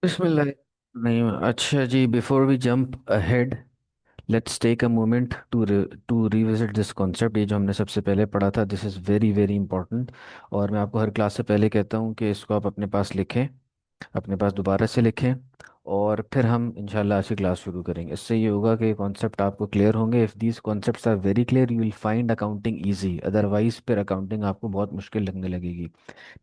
बिस्मिल्लाह। नहीं, अच्छा जी, before we jump ahead, let's take a moment to revisit this concept. ये जो हमने सबसे पहले पढ़ा था, this is very very important. और मैं आपको हर क्लास से पहले कहता हूँ कि इसको आप अपने पास लिखें, अपने पास दोबारा से लिखें, और फिर हम इंशाल्लाह आज की क्लास शुरू करेंगे। इससे ये होगा कि कॉन्सेप्ट आपको क्लियर होंगे। If these concepts are very clear you will find accounting easy, otherwise फिर अकाउंटिंग आपको बहुत मुश्किल लगने लगेगी।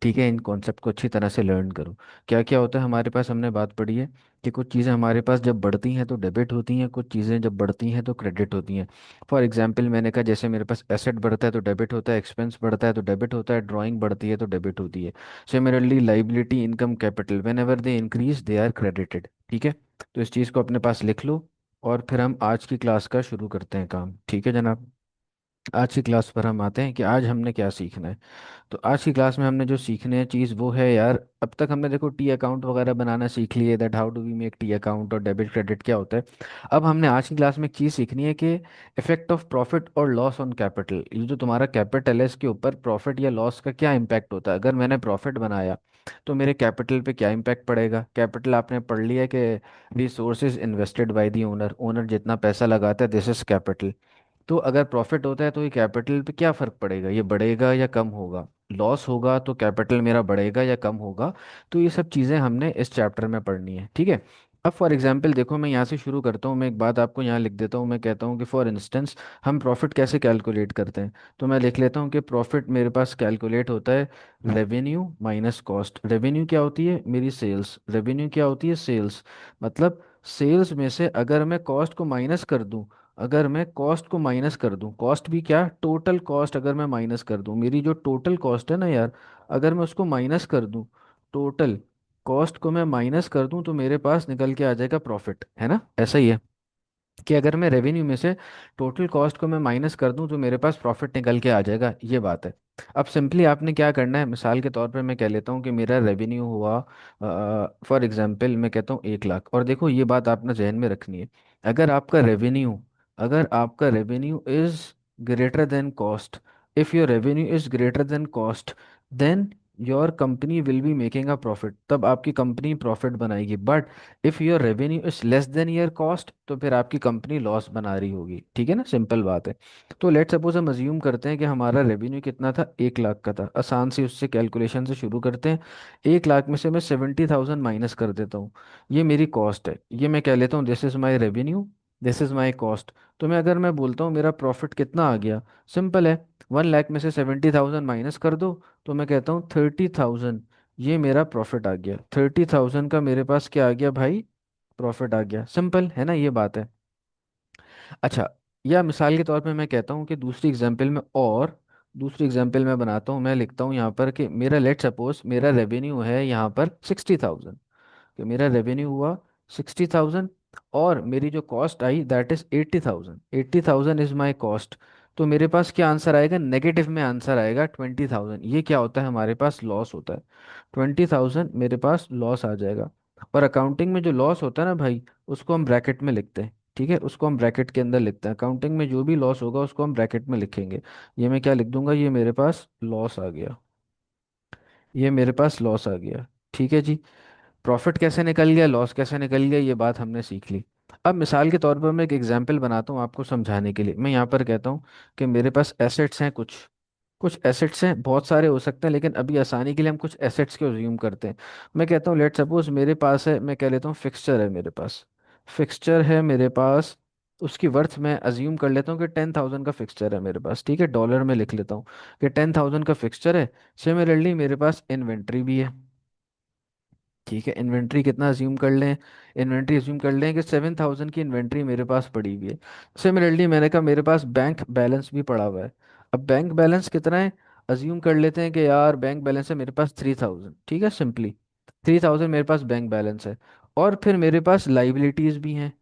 ठीक है, इन कॉन्सेप्ट को अच्छी तरह से लर्न करो। क्या क्या होता है हमारे पास, हमने बात पढ़ी है कि कुछ चीज़ें हमारे पास जब बढ़ती हैं तो डेबिट होती हैं, कुछ चीज़ें जब बढ़ती हैं तो क्रेडिट होती हैं। फॉर एग्जांपल मैंने कहा, जैसे मेरे पास एसेट बढ़ता है तो डेबिट होता है, एक्सपेंस बढ़ता है तो डेबिट होता है, ड्राइंग बढ़ती है तो डेबिट होती है। Similarly liability, income, capital, whenever they increase they are credited. ठीक है, तो इस चीज़ को अपने पास लिख लो, और फिर हम आज की क्लास का शुरू करते हैं काम। ठीक है जनाब, आज की क्लास पर हम आते हैं कि आज हमने क्या सीखना है। तो आज की क्लास में हमने जो सीखने हैं चीज़ वो है यार, अब तक हमने देखो टी अकाउंट वगैरह बनाना सीख लिए, that how do we make T account और डेबिट क्रेडिट क्या होता है। अब हमने आज की क्लास में एक चीज़ सीखनी है कि इफेक्ट ऑफ प्रॉफिट और लॉस ऑन कैपिटल। ये जो तुम्हारा कैपिटल है इसके ऊपर प्रॉफिट या लॉस का क्या इम्पैक्ट होता है। अगर मैंने प्रॉफिट बनाया तो मेरे कैपिटल पे क्या इम्पैक्ट पड़ेगा। कैपिटल आपने पढ़ लिया कि resources invested by the owner, owner जितना पैसा लगाता है दिस इज कैपिटल। तो अगर प्रॉफिट होता है तो ये कैपिटल पे क्या फर्क पड़ेगा, ये बढ़ेगा या कम होगा। लॉस होगा तो कैपिटल मेरा बढ़ेगा या कम होगा। तो ये सब चीज़ें हमने इस चैप्टर में पढ़नी है। ठीक है, अब फॉर एग्जांपल देखो, मैं यहाँ से शुरू करता हूँ। मैं एक बात आपको यहाँ लिख देता हूँ। मैं कहता हूँ कि फॉर इंस्टेंस हम प्रॉफिट कैसे कैलकुलेट करते हैं। तो मैं लिख लेता हूँ कि प्रॉफिट मेरे पास कैलकुलेट होता है रेवेन्यू माइनस कॉस्ट। रेवेन्यू क्या होती है, मेरी सेल्स। रेवेन्यू क्या होती है, सेल्स। मतलब सेल्स में से अगर मैं कॉस्ट को माइनस कर दूं, अगर मैं कॉस्ट को माइनस कर दूं, कॉस्ट भी क्या, टोटल कॉस्ट अगर मैं माइनस कर दूं, मेरी जो टोटल कॉस्ट है ना यार, अगर मैं उसको माइनस कर दूं, टोटल कॉस्ट को मैं माइनस कर दूं, तो मेरे पास निकल के आ जाएगा प्रॉफिट, है ना। ऐसा ही है कि अगर मैं रेवेन्यू में से टोटल कॉस्ट को मैं माइनस कर दूं तो मेरे पास प्रॉफिट निकल के आ जाएगा, ये बात है। अब सिंपली आपने क्या करना है, मिसाल के तौर पे मैं कह लेता हूँ कि मेरा रेवेन्यू हुआ, फॉर एग्जांपल मैं कहता हूँ 1 लाख। और देखो ये बात आपने जहन में रखनी है, अगर आपका रेवेन्यू, अगर आपका revenue is greater than cost, if your revenue is greater than cost, then your company will be making a profit, तब आपकी कंपनी प्रॉफिट बनाएगी। But if your revenue is less than your cost, तो फिर आपकी company loss बना रही होगी। ठीक है ना, सिंपल बात है। तो लेट सपोज हम अज्यूम करते हैं कि हमारा रेवेन्यू कितना था, 1 लाख का था। आसान सी उससे कैलकुलेशन से शुरू करते हैं। 1 लाख में से मैं 70,000 माइनस कर देता हूँ, ये मेरी कॉस्ट है। ये मैं कह लेता हूँ this is my revenue, this is my cost. तो मैं अगर मैं बोलता हूँ मेरा प्रॉफिट कितना आ गया, सिंपल है, 1 लाख में से 70,000 माइनस कर दो, तो मैं कहता हूँ 30,000, ये मेरा प्रॉफिट आ गया। 30,000 का मेरे पास क्या आ गया भाई, प्रॉफिट आ गया। सिंपल है ना, ये बात है। अच्छा, या मिसाल के तौर पे मैं कहता हूँ कि दूसरी एग्जांपल में, और दूसरी एग्जांपल मैं बनाता हूँ। मैं लिखता हूँ यहाँ पर कि मेरा, लेट सपोज मेरा रेवेन्यू है यहाँ पर 60,000, कि मेरा रेवेन्यू हुआ 60,000, और मेरी जो cost I that is 80,000। 80,000 is my cost. तो मेरे पास क्या आंसर आएगा, नेगेटिव में आंसर आएगा 20,000। ये क्या होता है, हमारे पास लॉस होता है। 20,000 मेरे पास लॉस आ जाएगा। और अकाउंटिंग में जो लॉस होता है ना भाई, उसको हम ब्रैकेट में लिखते हैं। ठीक है, उसको हम ब्रैकेट के अंदर लिखते हैं। अकाउंटिंग में जो भी लॉस होगा उसको हम ब्रैकेट में लिखेंगे। ये मैं क्या लिख दूंगा, ये मेरे पास लॉस आ गया, ये मेरे पास लॉस आ गया। ठीक है जी, प्रॉफिट कैसे निकल गया, लॉस कैसे निकल गया, ये बात हमने सीख ली। अब मिसाल के तौर पर मैं एक एग्जांपल बनाता हूँ आपको समझाने के लिए। मैं यहाँ पर कहता हूँ कि मेरे पास एसेट्स हैं, कुछ कुछ एसेट्स हैं, बहुत सारे हो सकते हैं, लेकिन अभी आसानी के लिए हम कुछ एसेट्स को अज्यूम करते हैं। मैं कहता हूँ लेट सपोज मेरे पास है, मैं कह लेता हूँ फिक्सचर है मेरे पास, फिक्सचर है मेरे पास। उसकी वर्थ मैं अज्यूम कर लेता हूँ कि 10,000 का फिक्सचर है मेरे पास। ठीक है, डॉलर में लिख लेता हूँ कि 10,000 का फिक्सचर है। सिमिलरली मेरे पास इन्वेंट्री भी है। ठीक है, इन्वेंट्री कितना अज्यूम कर लें, इन्वेंट्री अज्यूम कर लें कि 7,000 की इन्वेंट्री मेरे पास पड़ी हुई है। सिमिलरली मैंने कहा मेरे पास बैंक बैलेंस भी पड़ा हुआ है। अब बैंक बैलेंस कितना है, अज्यूम कर लेते हैं कि यार बैंक बैलेंस है मेरे पास 3,000। ठीक है, सिंपली 3,000 मेरे पास बैंक बैलेंस है। और फिर मेरे पास लाइबिलिटीज भी हैं,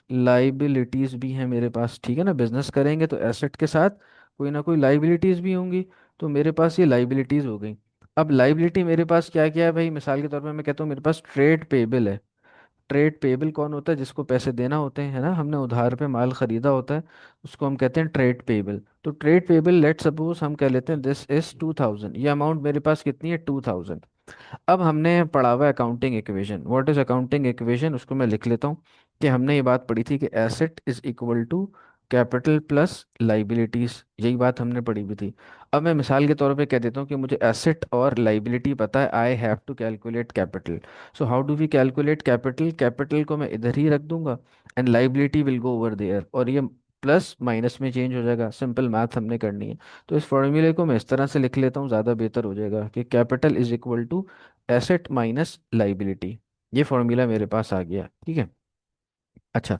लाइबिलिटीज भी हैं मेरे पास। ठीक है ना, बिजनेस करेंगे तो एसेट के साथ कोई ना कोई लाइबिलिटीज भी होंगी। तो मेरे पास ये लाइबिलिटीज हो गई। अब लाइबिलिटी मेरे पास क्या क्या है भाई, मिसाल के तौर पे मैं कहता हूँ मेरे पास ट्रेड पेबल है। ट्रेड पेबल कौन होता है, जिसको पैसे देना होते हैं, है ना, हमने उधार पे माल खरीदा होता है, उसको हम कहते हैं ट्रेड पेबल। तो ट्रेड पेबल लेट सपोज हम कह लेते हैं दिस इज 2,000, ये अमाउंट मेरे पास कितनी है, 2,000। अब हमने पढ़ा हुआ है accounting equation. What is accounting equation, उसको मैं लिख लेता हूँ कि हमने ये बात पढ़ी थी कि asset is equal to capital plus liabilities, यही बात हमने पढ़ी हुई थी। अब मैं मिसाल के तौर पे कह देता हूँ कि मुझे एसेट और लाइबिलिटी पता है, I have to calculate capital. So how do we calculate capital, capital को मैं इधर ही रख दूंगा and liability will go over there, और ये प्लस माइनस में चेंज हो जाएगा। सिंपल मैथ हमने करनी है। तो इस फॉर्मूले को मैं इस तरह से लिख लेता हूँ, ज़्यादा बेहतर हो जाएगा कि capital is equal to asset minus liability. ये फॉर्मूला मेरे पास आ गया, ठीक है। अच्छा,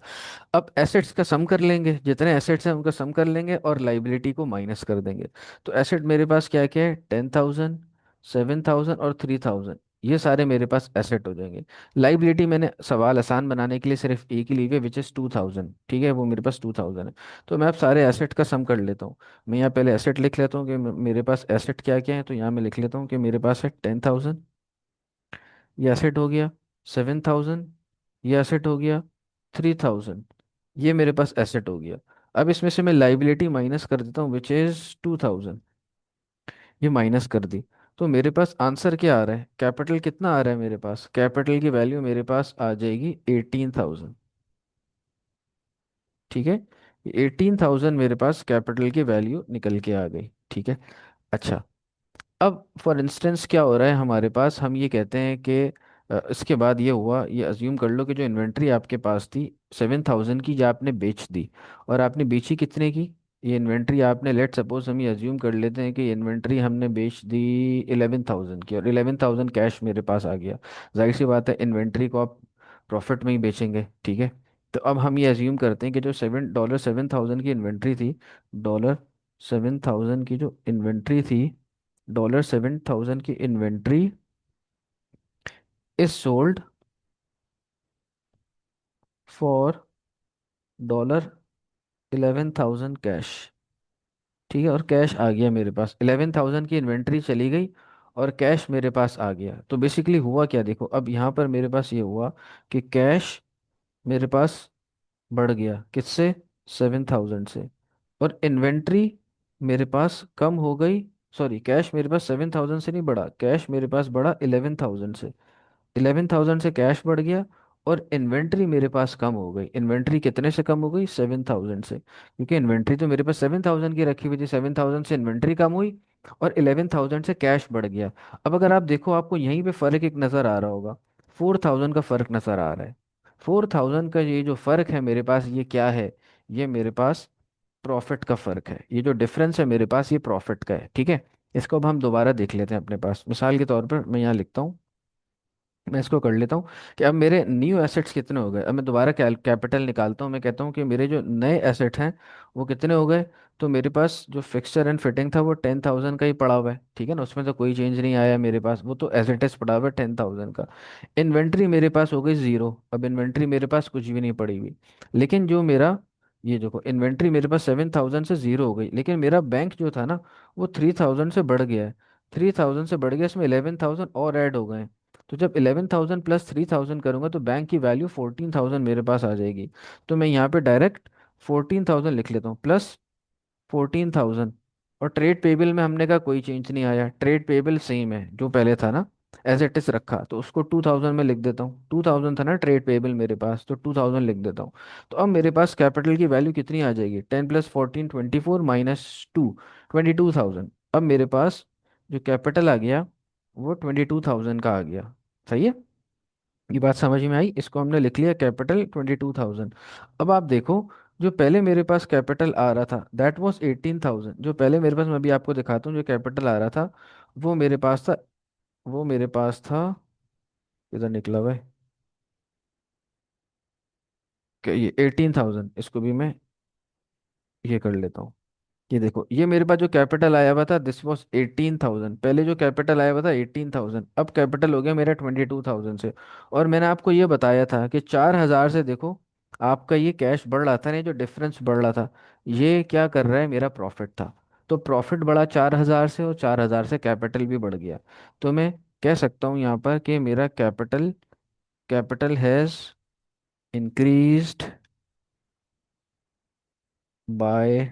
अब एसेट्स का सम कर लेंगे, जितने एसेट्स हैं उनका सम कर लेंगे और लाइबिलिटी को माइनस कर देंगे। तो एसेट मेरे पास क्या क्या है, 10,000, 7,000 और 3,000, ये सारे मेरे पास एसेट हो जाएंगे। लाइबिलिटी मैंने सवाल आसान बनाने के लिए सिर्फ एक ही ली है, विच इज़ 2,000, ठीक है, वो मेरे पास 2,000 है। तो मैं अब सारे एसेट का सम कर लेता हूँ। मैं यहाँ पहले एसेट लिख लेता हूँ कि मेरे पास एसेट क्या क्या है। तो यहाँ मैं लिख लेता हूँ कि मेरे पास है 10,000, ये एसेट हो गया। 7,000, ये एसेट हो गया। 3,000, ये मेरे पास एसेट हो गया। अब इसमें से मैं लाइबिलिटी माइनस कर देता हूँ, विच इज 2,000, ये माइनस कर दी। तो मेरे पास आंसर क्या आ रहा है, कैपिटल कितना आ रहा है मेरे पास, कैपिटल की वैल्यू मेरे पास आ जाएगी 18,000, ठीक है। 18,000 मेरे पास कैपिटल की वैल्यू निकल के आ गई, ठीक है। अच्छा, अब फॉर इंस्टेंस क्या हो रहा है हमारे पास, हम ये कहते हैं कि इसके बाद ये हुआ, ये अज्यूम कर लो कि जो इन्वेंट्री आपके पास थी 7,000 की, जो आपने बेच दी। और आपने बेची कितने की, ये इन्वेंट्री आपने, लेट सपोज हम ये अज्यूम कर लेते हैं कि इन्वेंट्री हमने बेच दी 11,000 की, और 11,000 कैश मेरे पास आ गया। जाहिर सी बात है इन्वेंट्री को आप प्रॉफिट में ही बेचेंगे, ठीक है। तो अब हम ये अज्यूम करते हैं कि जो $7,000 की इन्वेंट्री थी, $7,000 की जो इन्वेंट्री थी, $7,000 की inventory is sold for $11,000 cash, ठीक है। और कैश आ गया मेरे पास, 11,000 की इन्वेंट्री चली गई और कैश मेरे पास आ गया। तो बेसिकली हुआ क्या, देखो अब यहाँ पर मेरे पास ये हुआ कि कैश मेरे पास बढ़ गया, किससे, 7,000 से। और इन्वेंट्री मेरे पास कम हो गई, सॉरी, कैश मेरे पास 7,000 से नहीं बढ़ा, कैश मेरे पास बढ़ा 11,000 से। 11,000 से कैश बढ़ गया और इन्वेंट्री मेरे पास कम हो गई। इन्वेंट्री कितने से कम हो गई, 7,000 से, क्योंकि इन्वेंट्री तो मेरे पास 7,000 की रखी हुई थी, 7,000 से इन्वेंट्री कम हुई और 11,000 से कैश बढ़ गया। अब अगर आप देखो, आपको यहीं पे फर्क एक नज़र आ रहा होगा, 4,000 का फर्क नज़र आ रहा है। 4,000 का ये जो फर्क है मेरे पास, ये क्या है, ये मेरे पास प्रॉफिट का फर्क है। ये जो डिफरेंस है मेरे पास, ये प्रॉफिट का है, ठीक है। इसको अब हम दोबारा देख लेते हैं अपने पास, मिसाल के तौर पर मैं यहाँ लिखता हूँ, मैं इसको कर लेता हूँ कि अब मेरे न्यू एसेट्स कितने हो गए। अब मैं दोबारा कैपिटल निकालता हूँ, मैं कहता हूँ कि मेरे जो नए एसेट हैं वो कितने हो गए। तो मेरे पास जो फिक्सचर एंड फिटिंग था वो 10,000 का ही पड़ा हुआ है, ठीक है ना, उसमें तो कोई चेंज नहीं आया मेरे पास, वो तो एज इट इज पड़ा हुआ है 10,000 का। इन्वेंट्री मेरे पास हो गई ज़ीरो, अब इन्वेंट्री मेरे पास कुछ भी नहीं पड़ी हुई। लेकिन जो मेरा, ये देखो इन्वेंट्री मेरे पास 7,000 से ज़ीरो हो गई, लेकिन मेरा बैंक जो था ना, वो 3,000 से बढ़ गया है। 3,000 से बढ़ गया, इसमें 11,000 और ऐड हो गए। तो जब 11,000 प्लस 3,000 करूंगा तो बैंक की वैल्यू 14,000 मेरे पास आ जाएगी। तो मैं यहाँ पे डायरेक्ट 14,000 लिख लेता हूँ, प्लस 14,000। और ट्रेड पेबल में हमने कहा कोई चेंज नहीं आया, ट्रेड पेबल सेम है जो पहले था ना, एज इट इज रखा, तो उसको 2,000 में लिख देता हूँ। 2,000 था ना ट्रेड पेबल मेरे पास, तो 2,000 लिख देता हूँ। तो अब मेरे पास कैपिटल की वैल्यू कितनी आ जाएगी, 10 + 14 24 -2, 22,000। अब मेरे पास जो कैपिटल आ गया वो 22,000 का आ गया, सही है। ये बात समझ में आई, इसको हमने लिख लिया कैपिटल 22,000। अब आप देखो, जो पहले मेरे पास कैपिटल आ रहा था दैट वाज 18,000, जो पहले मेरे पास, मैं भी आपको दिखाता हूँ, जो कैपिटल आ रहा था वो मेरे पास था, वो मेरे पास था, इधर निकला हुआ है कि ये 18,000, इसको भी मैं ये कर लेता हूँ। ये देखो, ये मेरे पास जो कैपिटल आया हुआ था दिस वाज 18,000, पहले जो कैपिटल आया हुआ था 18,000, अब कैपिटल हो गया मेरा 22,000 से। और मैंने आपको ये बताया था कि 4,000 से देखो आपका ये कैश बढ़ रहा था ना, ये जो डिफरेंस बढ़ रहा था, ये क्या कर रहा है, मेरा प्रॉफिट था। तो प्रॉफिट बढ़ा 4,000 से और 4,000 से कैपिटल भी बढ़ गया। तो मैं कह सकता हूँ यहाँ पर कि मेरा capital, capital has increased by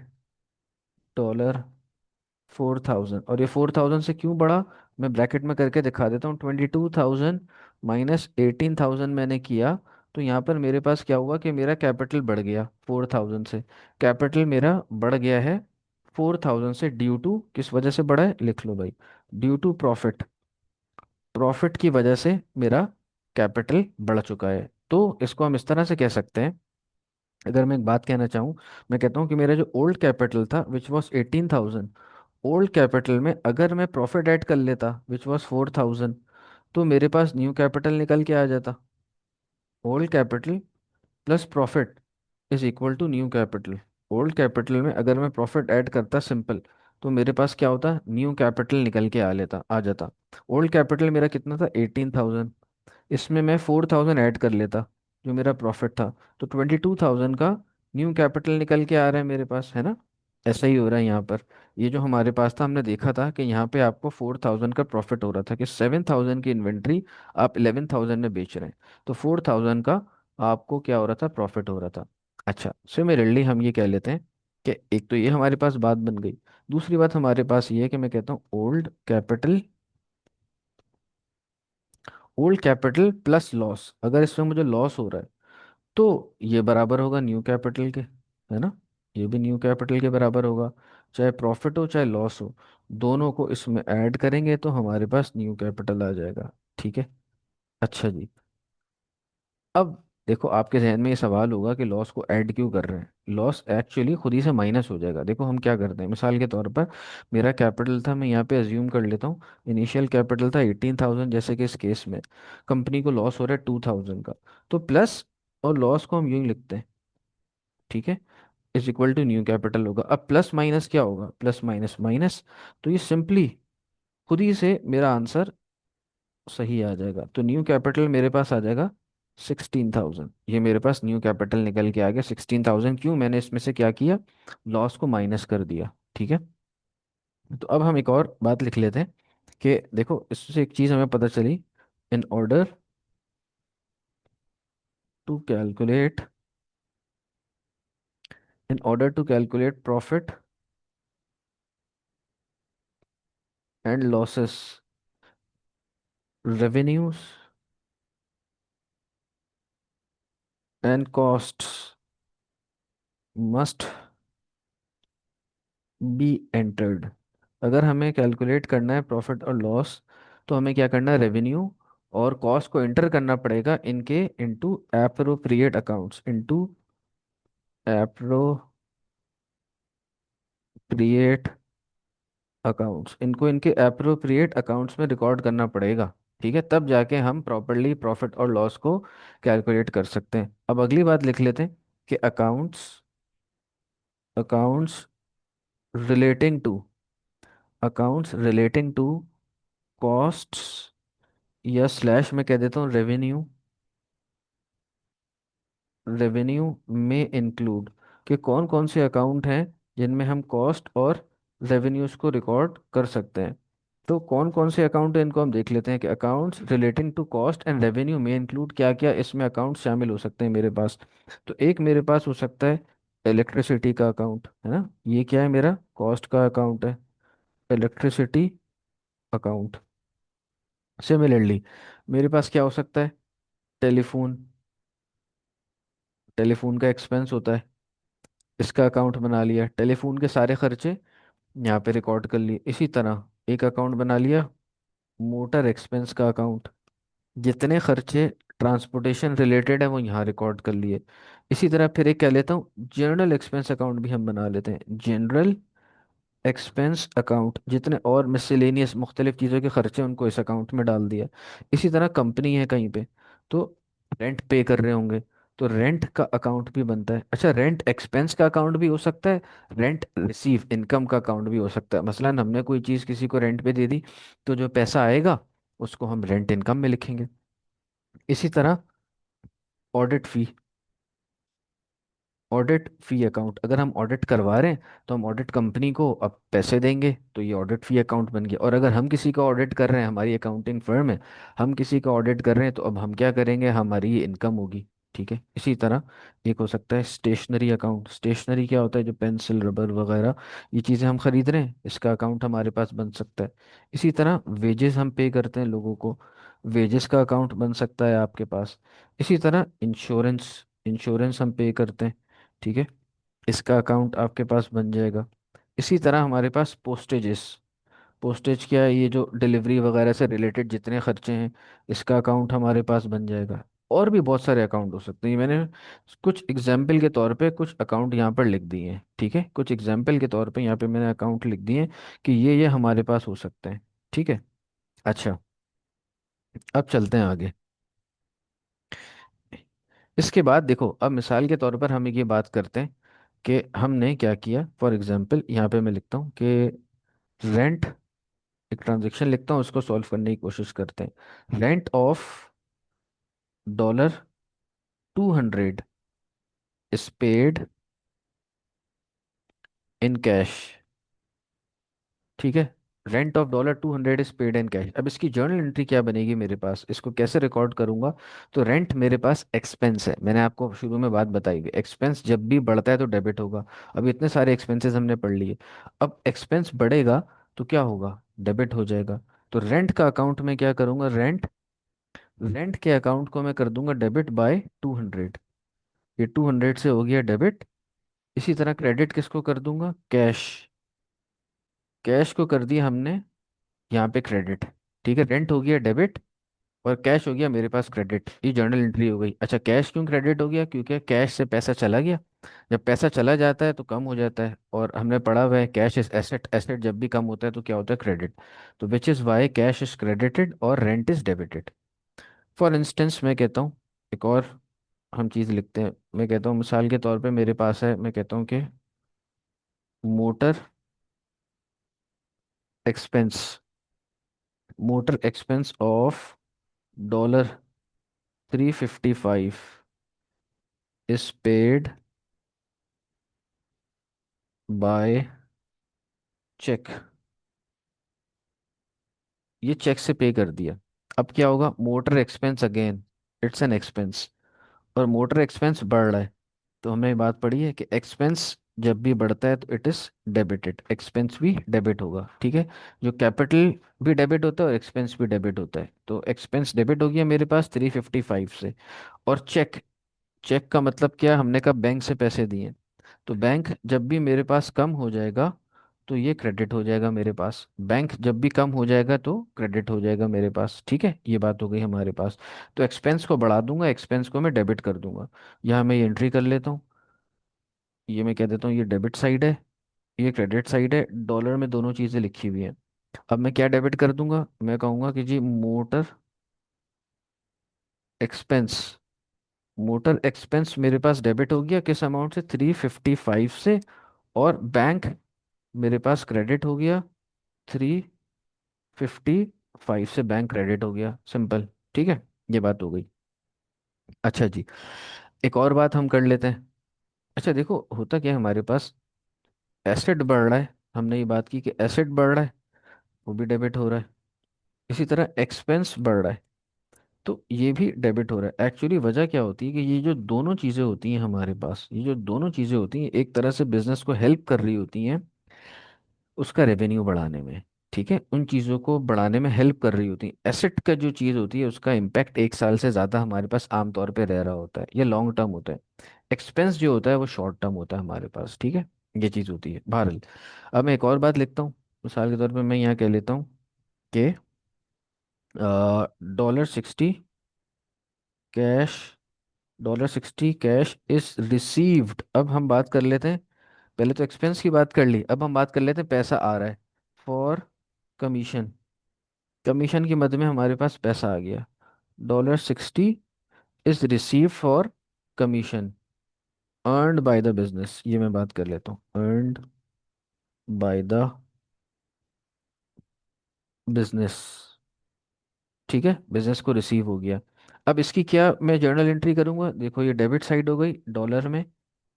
$4,000। और ये 4,000 से क्यों बढ़ा, मैं ब्रैकेट में करके दिखा देता हूँ। 22,000 माइनस 18,000 मैंने किया, तो यहाँ पर मेरे पास क्या हुआ कि मेरा कैपिटल बढ़ गया 4,000 से। कैपिटल मेरा बढ़ गया है 4,000 से, ड्यू टू किस वजह से बढ़ा है, लिख लो भाई, ड्यू टू प्रॉफिट। प्रॉफिट की वजह से मेरा कैपिटल बढ़ चुका है। तो इसको हम इस तरह से कह सकते हैं, अगर मैं एक बात कहना चाहूँ, मैं कहता हूँ कि मेरा जो ओल्ड कैपिटल था विच वॉज 18,000, ओल्ड कैपिटल में अगर मैं प्रॉफिट ऐड कर लेता विच वॉज 4,000, तो मेरे पास न्यू कैपिटल निकल के आ जाता। Old capital plus profit is equal to new capital. Old capital में अगर मैं प्रॉफिट ऐड करता सिंपल, तो मेरे पास क्या होता, न्यू कैपिटल निकल के आ जाता। ओल्ड कैपिटल मेरा कितना था, 18,000, इसमें मैं 4,000 ऐड कर लेता जो मेरा प्रॉफिट था, तो 22,000 का न्यू कैपिटल निकल के आ रहा है मेरे पास, है ना। ऐसा ही हो रहा है यहाँ पर। ये जो हमारे पास था, हमने देखा था कि यहाँ पे आपको 4,000 का प्रॉफिट हो रहा था, कि 7,000 की इन्वेंट्री आप 11,000 में बेच रहे हैं, तो 4,000 का आपको क्या हो रहा था, प्रॉफिट हो रहा था। अच्छा, सिमिलरली हम ये कह लेते हैं कि एक तो ये हमारे पास बात बन गई। दूसरी बात हमारे पास ये है कि मैं कहता हूँ old capital, old capital plus loss, अगर इसमें मुझे लॉस हो रहा है तो ये बराबर होगा न्यू कैपिटल के, है ना। ये भी न्यू कैपिटल के बराबर होगा, चाहे प्रॉफिट हो चाहे लॉस हो, दोनों को इसमें ऐड करेंगे तो हमारे पास न्यू कैपिटल आ जाएगा। ठीक है। अच्छा जी, अब देखो आपके जहन में ये सवाल होगा कि लॉस को ऐड क्यों कर रहे हैं। लॉस एक्चुअली खुद ही से माइनस हो जाएगा। देखो हम क्या करते हैं, मिसाल के तौर पर मेरा कैपिटल था, मैं यहाँ पे अज्यूम कर लेता हूँ, इनिशियल कैपिटल था 18,000, जैसे कि इस केस में कंपनी को लॉस हो रहा है 2,000 का, तो प्लस और लॉस को हम यूं ही लिखते हैं, ठीक है, is equal to new capital होगा। अब प्लस माइनस क्या होगा, प्लस माइनस माइनस, तो ये सिंपली खुद ही से मेरा आंसर सही आ जाएगा। तो न्यू कैपिटल मेरे पास आ जाएगा 16,000। ये मेरे पास न्यू कैपिटल निकल के आ गया 16,000, क्यों, मैंने इसमें से क्या किया, लॉस को माइनस कर दिया। ठीक है। तो अब हम एक और बात लिख लेते हैं कि देखो इससे एक चीज़ हमें पता चली, in order to calculate, in order to calculate profit and losses, revenues and costs must be entered. अगर हमें कैलकुलेट करना है प्रॉफिट और लॉस, तो हमें क्या करना है, रेवेन्यू और कॉस्ट को एंटर करना पड़ेगा इनके into appropriate accounts, into appropriate accounts, इनको इनके एप्रोप्रिएट अकाउंट्स में रिकॉर्ड करना पड़ेगा। ठीक है, तब जाके हम प्रॉपरली प्रॉफिट और लॉस को कैलकुलेट कर सकते हैं। अब अगली बात लिख लेते हैं कि accounts, accounts relating to, accounts relating to costs, या स्लैश में कह देता हूँ रेवेन्यू, रेवेन्यू में इंक्लूड, कि कौन कौन से अकाउंट हैं जिनमें हम कॉस्ट और रेवेन्यूज को रिकॉर्ड कर सकते हैं। तो कौन कौन से अकाउंट हैं इनको हम देख लेते हैं, कि accounts relating to cost and revenue में इंक्लूड, क्या क्या इसमें अकाउंट शामिल हो सकते हैं मेरे पास। तो एक मेरे पास हो सकता है इलेक्ट्रिसिटी का अकाउंट, है ना, ये क्या है, मेरा कॉस्ट का अकाउंट है, इलेक्ट्रिसिटी अकाउंट। सिमिलरली मेरे पास क्या हो सकता है, टेलीफोन, टेलीफोन का एक्सपेंस होता है, इसका अकाउंट बना लिया, टेलीफोन के सारे खर्चे यहाँ पे रिकॉर्ड कर लिए। इसी तरह एक अकाउंट बना लिया मोटर एक्सपेंस का अकाउंट, जितने खर्चे ट्रांसपोर्टेशन रिलेटेड है वो यहाँ रिकॉर्ड कर लिए। इसी तरह फिर एक कह लेता हूँ जनरल एक्सपेंस अकाउंट भी हम बना लेते हैं, जनरल एक्सपेंस अकाउंट, जितने और मिसलेनियस मुख्तलिफ चीज़ों के खर्चे उनको इस अकाउंट में डाल दिया। इसी तरह कंपनी है कहीं पे, तो रेंट पे कर रहे होंगे, तो रेंट का अकाउंट भी बनता है। अच्छा, रेंट एक्सपेंस का अकाउंट भी हो सकता है, रेंट रिसीव इनकम का अकाउंट भी हो सकता है। मसलन हमने कोई चीज़ किसी को रेंट पे दे दी, तो जो पैसा आएगा उसको हम रेंट इनकम में लिखेंगे। इसी तरह ऑडिट फी, ऑडिट फी अकाउंट, अगर हम ऑडिट करवा रहे हैं तो हम ऑडिट कंपनी को अब पैसे देंगे, तो ये ऑडिट फी अकाउंट बन गया। और अगर हम किसी का ऑडिट कर रहे हैं, हमारी अकाउंटिंग फर्म है, हम किसी का ऑडिट कर रहे हैं, तो अब हम क्या करेंगे, हमारी ये इनकम होगी। ठीक है। इसी तरह एक हो सकता है स्टेशनरी अकाउंट। स्टेशनरी क्या होता है? जो पेंसिल रबर वगैरह ये चीज़ें हम खरीद रहे हैं, इसका अकाउंट हमारे पास बन सकता है। इसी तरह वेजेस हम पे करते हैं लोगों को, वेजेस का अकाउंट बन सकता है आपके पास। इसी तरह इंश्योरेंस, इंश्योरेंस हम पे करते हैं, ठीक है, इसका अकाउंट आपके पास बन जाएगा। इसी तरह हमारे पास पोस्टेजेस, पोस्टेज क्या है? ये जो डिलीवरी वगैरह से रिलेटेड जितने खर्चे हैं, इसका अकाउंट हमारे पास बन जाएगा। और भी बहुत सारे अकाउंट हो सकते हैं। मैंने कुछ एग्जाम्पल के तौर पे कुछ अकाउंट यहाँ पर लिख दिए हैं, ठीक है, कुछ एग्जाम्पल के तौर पे यहाँ पे मैंने अकाउंट लिख दिए हैं कि ये हमारे पास हो सकते हैं, ठीक है। अच्छा, अब चलते हैं आगे। इसके बाद देखो, अब मिसाल के तौर पर हम ये बात करते हैं कि हमने क्या किया। फॉर एग्जाम्पल यहाँ पे मैं लिखता हूँ कि रेंट, एक ट्रांजेक्शन लिखता हूँ, उसको सॉल्व करने की कोशिश करते हैं। Rent of $200 is paid in cash, ठीक है। Rent of $200 is paid in cash. अब इसकी जर्नल एंट्री क्या बनेगी मेरे पास, इसको कैसे रिकॉर्ड करूंगा? तो रेंट मेरे पास एक्सपेंस है, मैंने आपको शुरू में बात बताई हुई, एक्सपेंस जब भी बढ़ता है तो डेबिट होगा। अब इतने सारे एक्सपेंसेस हमने पढ़ लिए, अब एक्सपेंस बढ़ेगा तो क्या होगा? डेबिट हो जाएगा। तो रेंट का अकाउंट में क्या करूंगा? रेंट, रेंट के अकाउंट को मैं कर दूंगा डेबिट बाय 200। ये 200 से हो गया डेबिट। इसी तरह क्रेडिट किसको कर दूंगा? कैश, कैश को कर दिया हमने यहाँ पे क्रेडिट, ठीक है। रेंट हो गया डेबिट और कैश हो गया मेरे पास क्रेडिट, ये जर्नल एंट्री हो गई। अच्छा, कैश क्यों क्रेडिट हो गया? क्योंकि कैश से पैसा चला गया। जब पैसा चला जाता है तो कम हो जाता है, और हमने पढ़ा हुआ है कैश इज एसेट, एसेट जब भी कम होता है तो क्या होता है? क्रेडिट। तो which is why cash is credited और rent is debited. For instance मैं कहता हूँ, एक और हम चीज़ लिखते हैं। मैं कहता हूँ मिसाल के तौर पे मेरे पास है, मैं कहता हूँ कि motor expense, motor expense of $355 is paid by cheque. ये चेक से पे कर दिया। अब क्या होगा? Motor expense again, it's an expense, और मोटर एक्सपेंस बढ़ रहा है। तो हमने ये बात पढ़ी है कि एक्सपेंस जब भी बढ़ता है तो इट इज डेबिटेड, एक्सपेंस भी डेबिट होगा, ठीक है। जो कैपिटल भी डेबिट होता है और एक्सपेंस भी डेबिट होता है। तो एक्सपेंस डेबिट हो गया मेरे पास 355 से। और चेक, चेक का मतलब क्या? हमने कहा बैंक से पैसे दिए, तो बैंक जब भी मेरे पास कम हो जाएगा तो ये क्रेडिट हो जाएगा मेरे पास। बैंक जब भी कम हो जाएगा तो क्रेडिट हो जाएगा मेरे पास, ठीक है। ये बात हो गई हमारे पास। तो एक्सपेंस को बढ़ा दूंगा, एक्सपेंस को मैं डेबिट कर दूंगा। यहाँ मैं ये एंट्री कर लेता हूँ, ये मैं कह देता हूँ ये डेबिट साइड है, ये क्रेडिट साइड है, डॉलर में दोनों चीज़ें लिखी हुई हैं। अब मैं क्या डेबिट कर दूंगा? मैं कहूँगा कि जी मोटर एक्सपेंस, मोटर एक्सपेंस मेरे पास डेबिट हो गया किस अमाउंट से? 355 से। और बैंक मेरे पास क्रेडिट हो गया 355 से, बैंक क्रेडिट हो गया, सिंपल, ठीक है। ये बात हो गई। अच्छा जी, एक और बात हम कर लेते हैं। अच्छा देखो, होता क्या है हमारे पास, एसेट बढ़ रहा है, हमने ये बात की कि एसेट बढ़ रहा है, वो भी डेबिट हो रहा है। इसी तरह एक्सपेंस बढ़ रहा है, तो ये भी डेबिट हो रहा है। एक्चुअली वजह क्या होती है कि ये जो दोनों चीज़ें होती हैं हमारे पास, ये जो दोनों चीज़ें होती हैं एक तरह से बिजनेस को हेल्प कर रही होती हैं उसका रेवेन्यू बढ़ाने में, ठीक है, उन चीज़ों को बढ़ाने में हेल्प कर रही होती है। एसेट का जो चीज़ होती है उसका इम्पैक्ट 1 साल से ज़्यादा हमारे पास आमतौर पे रह रहा होता है, ये लॉन्ग टर्म होता है। एक्सपेंस जो होता है वो शॉर्ट टर्म होता है हमारे पास, ठीक है। ये चीज़ होती है बहरहाल। अब मैं एक और बात लिखता हूँ, मिसाल के तौर पे मैं यहाँ कह लेता हूँ कि $60 कैश, $60 कैश इज रिसीव्ड। अब हम बात कर लेते हैं, पहले तो एक्सपेंस की बात कर ली, अब हम बात कर लेते हैं पैसा आ रहा है फॉर कमीशन। कमीशन के मद में हमारे पास पैसा आ गया। $60 is receive for commission earned by the business, ये मैं बात कर लेता हूँ, अर्नड बाय द बिजनेस, ठीक है, बिजनेस को रिसीव हो गया। अब इसकी क्या मैं जर्नल एंट्री करूंगा? देखो ये डेबिट साइड हो गई डॉलर में,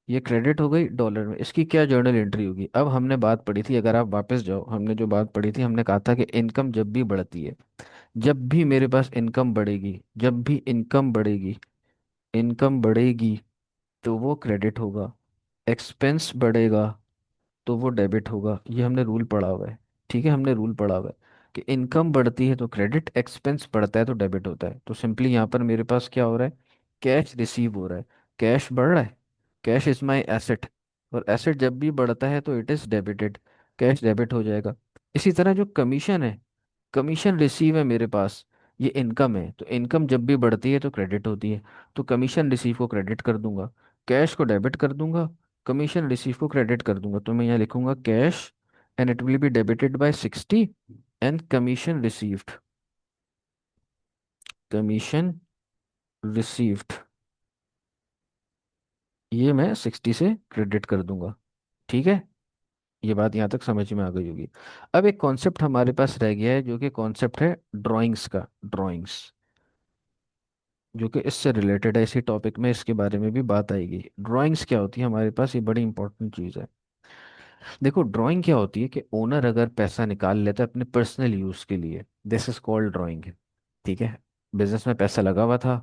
ये क्रेडिट हो गई डॉलर में, इसकी क्या जर्नल एंट्री होगी? अब हमने बात पढ़ी थी, अगर आप वापस जाओ, हमने जो बात पढ़ी थी, हमने कहा था कि इनकम जब भी बढ़ती है, जब भी मेरे पास इनकम बढ़ेगी, जब भी इनकम बढ़ेगी, इनकम बढ़ेगी तो वो क्रेडिट होगा, एक्सपेंस बढ़ेगा तो वो डेबिट होगा। ये हमने रूल पढ़ा हुआ है। ठीक है, हमने रूल पढ़ा हुआ है कि इनकम बढ़ती है तो क्रेडिट, एक्सपेंस बढ़ता है तो डेबिट होता है। तो सिंपली यहाँ पर मेरे पास क्या हो रहा है, कैश रिसीव हो रहा है, कैश बढ़ रहा है, कैश इज माई एसेट, और एसेट जब भी बढ़ता है तो it is debited, cash debit हो जाएगा। इसी तरह जो कमीशन है, कमीशन रिसीव है मेरे पास, ये इनकम है, तो इनकम जब भी बढ़ती है तो क्रेडिट होती है, तो कमीशन रिसीव को क्रेडिट कर दूंगा, कैश को डेबिट कर दूंगा, कमीशन रिसीव को क्रेडिट कर दूंगा। तो मैं यहाँ लिखूंगा cash and it will be debited bye 60 and commission received, commission received ये मैं 60 से क्रेडिट कर दूंगा। ठीक है, ये बात यहाँ तक समझ में आ गई होगी। अब एक कॉन्सेप्ट हमारे पास रह गया है जो कि कॉन्सेप्ट है ड्राइंग्स का, ड्राइंग्स, जो कि इससे रिलेटेड है, इसी टॉपिक में इसके बारे में भी बात आएगी। ड्राइंग्स क्या होती है हमारे पास, ये बड़ी इंपॉर्टेंट चीज़ है। देखो ड्राइंग क्या होती है कि ओनर अगर पैसा निकाल लेता है अपने पर्सनल यूज़ के लिए, दिस इज कॉल्ड ड्राइंग। ठीक है, बिजनेस में पैसा लगा हुआ था,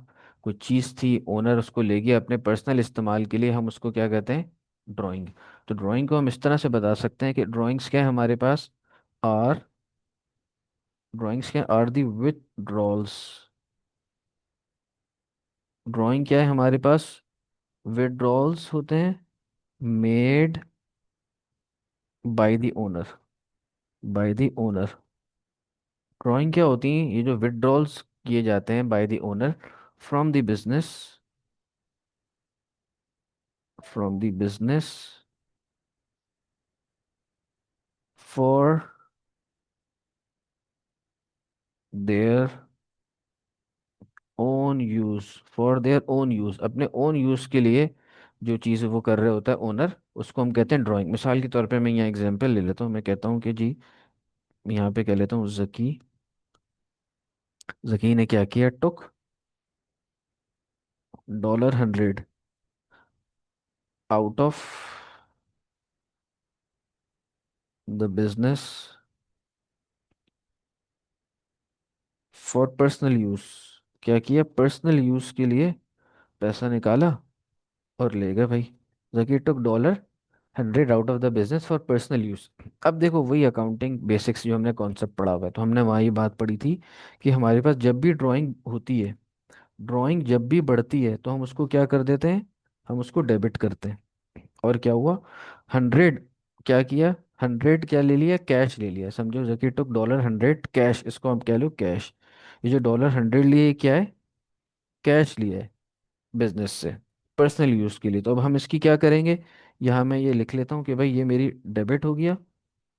कोई चीज़ थी, ओनर उसको ले गया अपने पर्सनल इस्तेमाल के लिए, हम उसको क्या कहते हैं, ड्राइंग। तो ड्राइंग को हम इस तरह से बता सकते हैं कि ड्राइंग्स क्या है हमारे पास, आर, ड्राइंग्स क्या आर दी विथड्रॉल्स, ड्राइंग क्या है हमारे पास, विथड्रॉल्स होते हैं made by the owner, by the owner. Drawing क्या होती है, ये जो विथड्रॉल्स किए जाते हैं by the owner from the business, from the business for their own use, for their own use, अपने ओन यूज के लिए जो चीज़ वो कर रहे होता है ओनर, उसको हम कहते हैं ड्राइंग। मिसाल के तौर पे मैं यहाँ एग्जांपल ले लेता हूँ, मैं कहता हूँ कि जी, यहाँ पे कह लेता हूँ जकी, जकी ने क्या किया, टुक $100 out of the business for personal use, क्या किया, पर्सनल यूज के लिए पैसा निकाला और ले गए भाई। जकी टुक $100 out of the business for personal use. अब देखो वही अकाउंटिंग बेसिक्स जो हमने कॉन्सेप्ट पढ़ा हुआ है, तो हमने वहाँ ये बात पढ़ी थी कि हमारे पास जब भी ड्राइंग होती है, ड्राइंग जब भी बढ़ती है तो हम उसको क्या कर देते हैं, हम उसको डेबिट करते हैं। और क्या हुआ, 100 क्या किया, 100 क्या ले लिया, कैश ले लिया, समझो जकी टुक $100 कैश, इसको हम कह लो कैश। ये जो $100 लिए ये क्या है, कैश लिया है बिजनेस से पर्सनल यूज के लिए। तो अब हम इसकी क्या करेंगे, यहाँ मैं ये लिख लेता हूँ कि भाई ये मेरी डेबिट हो गया,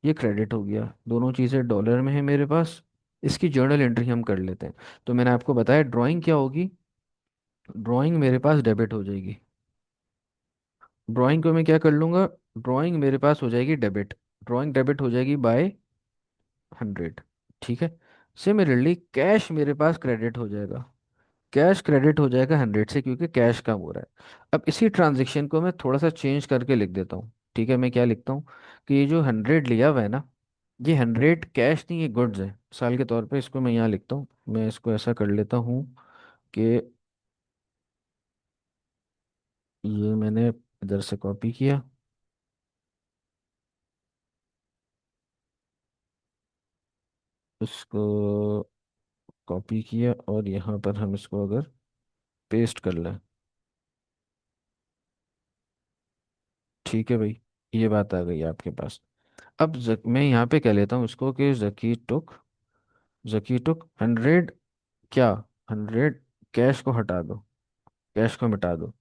ये क्रेडिट हो गया, दोनों चीज़ें डॉलर में है मेरे पास, इसकी जर्नल एंट्री हम कर लेते हैं। तो मैंने आपको बताया ड्राइंग क्या होगी, ड्राइंग मेरे पास डेबिट हो जाएगी, ड्राइंग को मैं क्या कर लूंगा, ड्राइंग मेरे पास हो जाएगी डेबिट, ड्राइंग डेबिट हो जाएगी बाय 100। ठीक है, सिमिलरली कैश मेरे पास क्रेडिट हो जाएगा, कैश क्रेडिट हो जाएगा 100 से, क्योंकि कैश कम हो रहा है। अब इसी ट्रांजेक्शन को मैं थोड़ा सा चेंज करके लिख देता हूँ। ठीक है, मैं क्या लिखता हूँ कि ये जो 100 लिया हुआ है ना, ये 100 कैश नहीं, ये गुड्स है। मिसाल के तौर पे इसको मैं यहाँ लिखता हूँ, मैं इसको ऐसा कर लेता हूँ कि ये मैंने इधर से कॉपी किया, इसको कॉपी किया, और यहाँ पर हम इसको अगर पेस्ट कर लें, ठीक है भाई, ये बात आ गई आपके पास। अब मैं यहाँ पे कह लेता हूँ इसको कि जकी टुक 100 क्या, 100 कैश को हटा दो, कैश को मिटा दो।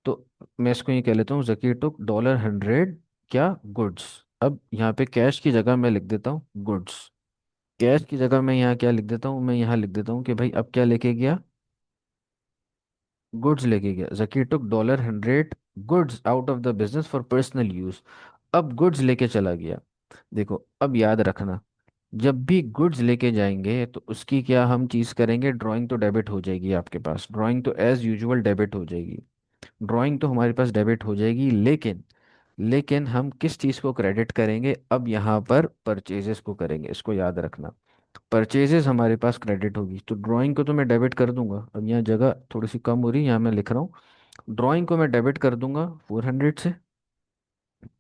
तो मैं इसको ये कह लेता हूँ जकी टुक $100 क्या, गुड्स। अब यहाँ पे कैश की जगह मैं लिख देता हूँ गुड्स, कैश की जगह मैं यहाँ क्या लिख देता हूँ, मैं यहाँ लिख देता हूँ कि भाई अब क्या लेके गया, गुड्स लेके गया, जकी टुक $100 goods out of the business for personal use. अब गुड्स लेके चला गया। देखो अब याद रखना, जब भी गुड्स लेके जाएंगे तो उसकी क्या हम चीज़ करेंगे, ड्राइंग तो डेबिट हो जाएगी आपके पास, ड्राइंग तो एज यूजुअल डेबिट हो जाएगी, ड्राइंग तो हमारे पास डेबिट हो जाएगी, लेकिन लेकिन हम किस चीज़ को क्रेडिट करेंगे, अब यहाँ पर परचेजेस को करेंगे, इसको याद रखना। परचेजेस हमारे पास क्रेडिट होगी, तो ड्राइंग को तो मैं डेबिट कर दूंगा। अब यहाँ जगह थोड़ी सी कम हो रही है, यहाँ मैं लिख रहा हूँ, ड्राइंग को मैं डेबिट कर दूंगा 400 से,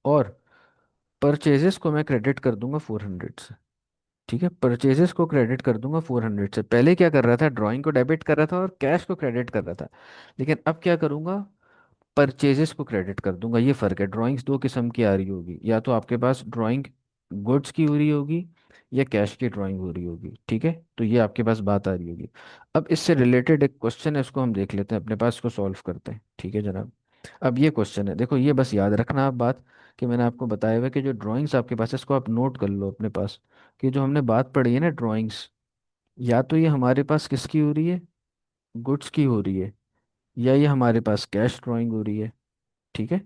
और परचेजेस को मैं क्रेडिट कर दूंगा 400 से। ठीक है, परचेजेस को क्रेडिट कर दूंगा 400 से। पहले क्या कर रहा था, ड्राइंग को डेबिट कर रहा था और कैश को क्रेडिट कर रहा था, लेकिन अब क्या करूंगा, परचेजेस को क्रेडिट कर दूंगा। ये फर्क है, ड्राइंग्स दो किस्म की आ रही होगी, या तो आपके पास ड्राइंग गुड्स की हो रही होगी, या कैश की ड्राइंग हो रही होगी। ठीक है, तो ये आपके पास बात आ रही होगी। अब इससे रिलेटेड एक क्वेश्चन है, इसको हम देख लेते हैं अपने पास, इसको सॉल्व करते हैं। ठीक है जनाब, अब ये क्वेश्चन है, देखो ये बस याद रखना आप बात, कि मैंने आपको बताया हुआ है कि जो ड्राइंग्स आपके पास है, इसको आप नोट कर लो अपने पास, कि जो हमने बात पढ़ी है ना ड्राइंग्स, या तो ये हमारे पास किसकी हो रही है, गुड्स की हो रही है, या ये हमारे पास कैश ड्राइंग हो रही है। ठीक है,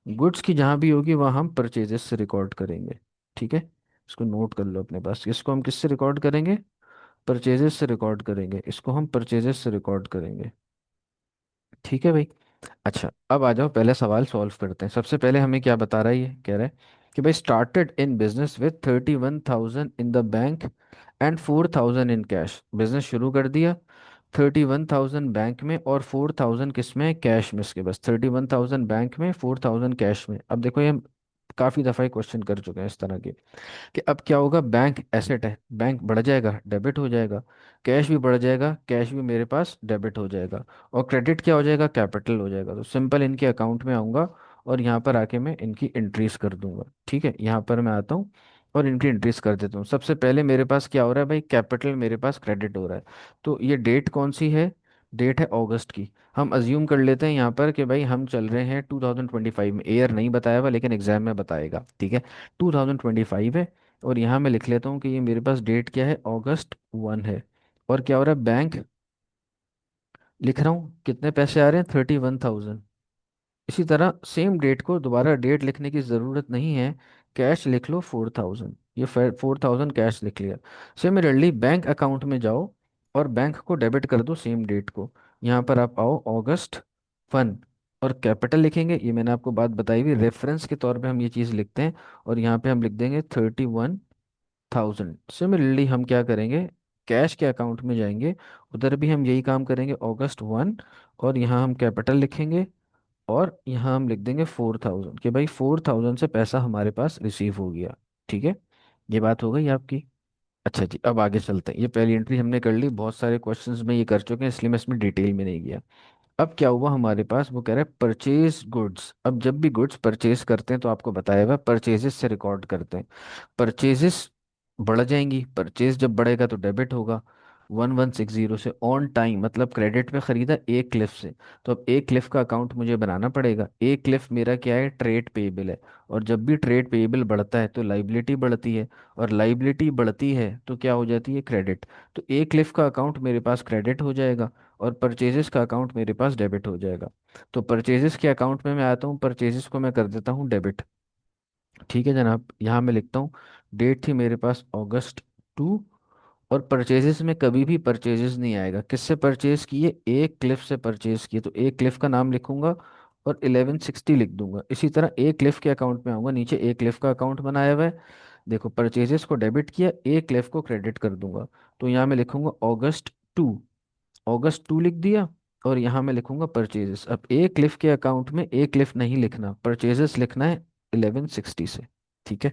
गुड्स की जहाँ भी होगी वहाँ हम परचेजेस से रिकॉर्ड करेंगे। ठीक है, इसको नोट कर लो अपने पास, इसको हम किससे रिकॉर्ड करेंगे, परचेजेस से रिकॉर्ड करेंगे, इसको हम परचेजेस से रिकॉर्ड करेंगे। ठीक है भाई। अच्छा, अब आ जाओ पहले सवाल सॉल्व करते हैं। सबसे पहले हमें क्या बता रहा है, ये कह रहा है कि भाई started in business with 31,000 in the bank and 4,000 in cash. Business शुरू कर दिया 31,000 बैंक में और 4,000 किस में, कैश में। इसके बस 31,000 बैंक में, 4,000 कैश में। अब देखो ये हम काफ़ी दफ़ा ये क्वेश्चन कर चुके हैं इस तरह के, कि अब क्या होगा, बैंक एसेट है, बैंक बढ़ जाएगा, डेबिट हो जाएगा, कैश भी बढ़ जाएगा, कैश भी मेरे पास डेबिट हो जाएगा, और क्रेडिट क्या हो जाएगा, कैपिटल हो जाएगा। तो सिंपल इनके अकाउंट में आऊँगा, और यहाँ पर आके मैं इनकी एंट्रीज कर दूंगा। ठीक है, यहाँ पर मैं आता हूँ और इनकी एंट्रीज कर देता हूँ। सबसे पहले मेरे पास क्या हो रहा है भाई, कैपिटल मेरे पास क्रेडिट हो रहा है। तो ये डेट कौन सी है, डेट है अगस्त की। हम अज्यूम कर लेते हैं यहाँ पर कि भाई हम चल रहे हैं 2025 में, ईयर नहीं बताया हुआ लेकिन एग्जाम में बताएगा। ठीक है, 2025 है, और यहाँ मैं लिख लेता हूँ कि ये मेरे पास डेट क्या है, अगस्त 1 है। और क्या हो रहा है, बैंक लिख रहा हूँ, कितने पैसे आ रहे हैं, 31,000। इसी तरह सेम डेट को दोबारा डेट लिखने की ज़रूरत नहीं है, कैश लिख लो 4,000, ये 4,000 कैश लिख लिया। सिमिलरली बैंक अकाउंट में जाओ और बैंक को डेबिट कर दो सेम डेट को। यहाँ पर आप आओ, अगस्त 1, और कैपिटल लिखेंगे, ये मैंने आपको बात बताई हुई, रेफरेंस के तौर पे हम ये चीज़ लिखते हैं, और यहाँ पे हम लिख देंगे 31,000। सिमिलरली हम क्या करेंगे, कैश के अकाउंट में जाएंगे, उधर भी हम यही काम करेंगे, अगस्त 1, और यहाँ हम कैपिटल लिखेंगे, और यहाँ हम लिख देंगे 4,000, कि भाई 4,000 से पैसा हमारे पास रिसीव हो गया। ठीक है, ये बात हो गई आपकी। अच्छा जी, अब आगे चलते हैं। ये पहली एंट्री हमने कर ली, बहुत सारे क्वेश्चंस में ये कर चुके हैं, इसलिए मैं इसमें डिटेल में नहीं गया। अब क्या हुआ हमारे पास, वो कह रहा है परचेज गुड्स। अब जब भी गुड्स परचेज करते हैं तो आपको बताया हुआ परचेजेस से रिकॉर्ड करते हैं। परचेजेस बढ़ जाएंगी, परचेज जब बढ़ेगा तो डेबिट होगा। 1160 से ऑन टाइम, मतलब क्रेडिट पे खरीदा एक क्लिफ से, तो अब एक क्लिफ का अकाउंट मुझे बनाना पड़ेगा। एक क्लिफ मेरा क्या है, ट्रेड पेएबल है, और जब भी ट्रेड पेएबल बढ़ता है तो लाइबिलिटी बढ़ती है, और लाइबिलिटी बढ़ती है तो क्या हो जाती है, क्रेडिट। तो एक क्लिफ का अकाउंट मेरे पास क्रेडिट हो जाएगा, और परचेजेस का अकाउंट मेरे पास डेबिट हो जाएगा। तो परचेजेस के अकाउंट में मैं आता हूँ, परचेजेस को मैं कर देता हूँ डेबिट। ठीक है जनाब, यहाँ मैं लिखता हूँ, डेट थी मेरे पास अगस्त 2, और परचेजेस में कभी भी परचेजेस नहीं आएगा, किससे परचेज किए, एक क्लिफ से परचेज किए, तो एक क्लिफ का नाम लिखूंगा और 1160 लिख दूंगा। इसी तरह एक क्लिफ के अकाउंट में आऊंगा, नीचे एक क्लिफ का अकाउंट बनाया हुआ है, देखो परचेजेस को डेबिट किया, एक क्लिफ को क्रेडिट कर दूंगा। तो यहाँ मैं लिखूंगा अगस्त 2, अगस्त 2 लिख दिया, और यहाँ मैं लिखूंगा परचेजेस। अब एक क्लिफ के अकाउंट में एक क्लिफ नहीं लिखना, परचेजेस लिखना है 1160 से। ठीक है,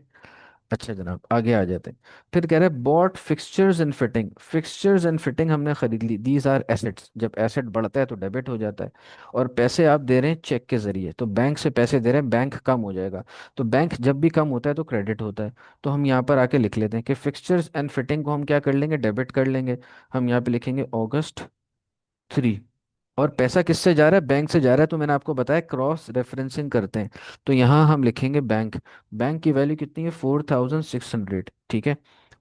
अच्छा जनाब आगे आ जाते हैं। फिर कह रहे हैं bought fixtures and fitting. Fixtures and fitting हमने खरीद ली, दीज आर एसेट्स। जब एसेट बढ़ता है तो डेबिट हो जाता है, और पैसे आप दे रहे हैं चेक के जरिए, तो बैंक से पैसे दे रहे हैं, बैंक कम हो जाएगा। तो बैंक जब भी कम होता है तो क्रेडिट होता है। तो हम यहाँ पर आके लिख लेते हैं कि फिक्सचर्स एंड फिटिंग को हम क्या कर लेंगे, डेबिट कर लेंगे। हम यहाँ पे लिखेंगे अगस्त 3, और पैसा किससे जा रहा है, बैंक से जा रहा है, तो मैंने आपको बताया क्रॉस रेफरेंसिंग करते हैं। तो यहाँ हम लिखेंगे बैंक, बैंक की वैल्यू कितनी है, 4,600। ठीक है,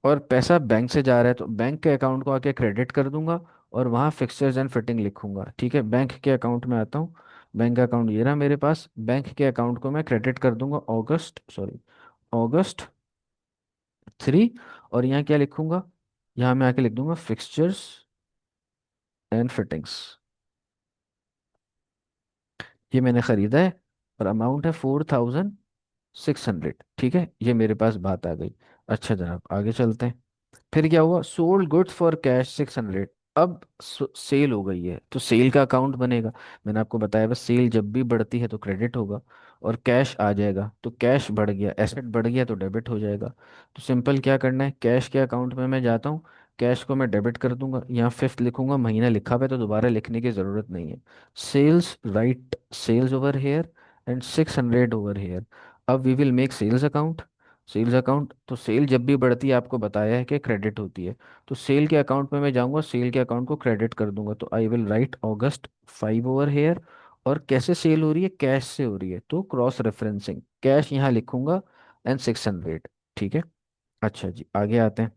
और पैसा बैंक से जा रहा है तो बैंक के अकाउंट को आके क्रेडिट कर दूंगा, और वहाँ फिक्सचर्स एंड फिटिंग लिखूंगा। ठीक है, बैंक के अकाउंट में आता हूँ, बैंक का अकाउंट ये रहा मेरे पास, बैंक के अकाउंट को मैं क्रेडिट कर दूंगा अगस्त 3, और यहाँ क्या लिखूंगा, यहाँ मैं आके लिख दूंगा फिक्सचर्स एंड फिटिंग्स। ये मैंने खरीदा है, और अमाउंट है 4,600। ठीक है, ये मेरे पास बात आ गई। अच्छा जनाब आगे चलते हैं। फिर क्या हुआ, सोल्ड गुड्स फॉर कैश 600। अब सेल हो गई है तो सेल का अकाउंट बनेगा। मैंने आपको बताया बस, सेल जब भी बढ़ती है तो क्रेडिट होगा, और कैश आ जाएगा तो कैश बढ़ गया, एसेट बढ़ गया तो डेबिट हो जाएगा। तो सिंपल क्या करना है, कैश के अकाउंट में मैं जाता हूँ, कैश को मैं डेबिट कर दूंगा, यहाँ फिफ्थ लिखूंगा, महीना लिखा हुआ है तो दोबारा लिखने की ज़रूरत नहीं है। Sales, right sales over here and 600 over here. अब we will make sales account. Sales account, तो सेल जब भी बढ़ती है आपको बताया है कि क्रेडिट होती है, तो सेल के अकाउंट में मैं जाऊंगा, सेल के अकाउंट को क्रेडिट कर दूंगा, तो I will write August 5 over here. और कैसे सेल हो रही है, कैश से हो रही है, तो क्रॉस रेफरेंसिंग कैश यहाँ लिखूंगा एंड 600। ठीक है। अच्छा जी, आगे आते हैं।